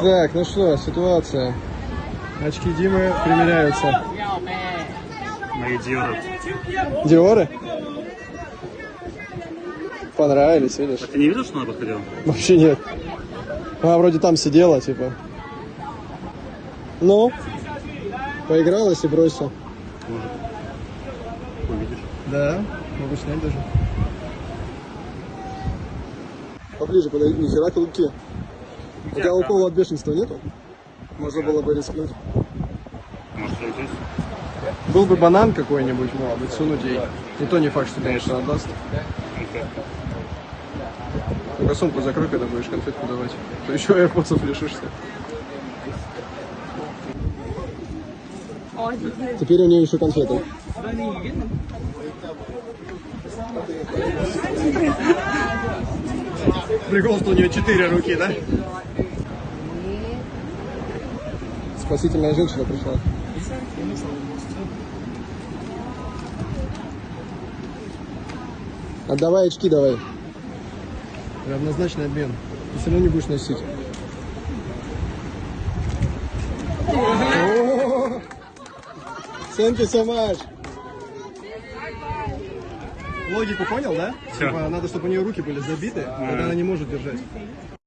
Так, ну что, ситуация. Очки Димы примеряются. Мои Диоры. Диоры? Понравились, видишь? А ты не видел, что она подходила? Вообще нет. Она вроде там сидела, типа. Ну, поигралась и бросила. Может. Увидишь. Да, могу снять даже. Поближе подойди, нихера клыки. У тебя укола от бешенства нету? Можно было бы рискнуть. Может, что здесь? Был бы банан какой-нибудь, может быть, сунуть ей. И то не факт, что, конечно, отдаст. Ну-ка сумку закрой, когда будешь конфетку давать. То еще AirPods лишишься. Теперь у нее еще конфеты. Прикол, что у нее 4 руки, да? Спасительная женщина пришла. Отдавай очки, давай. Равнозначный обмен. Ты все равно не будешь носить. Thank you so much. Логику понял, да? Все. Типа, надо, чтобы у нее руки были забиты, тогда она не может держать.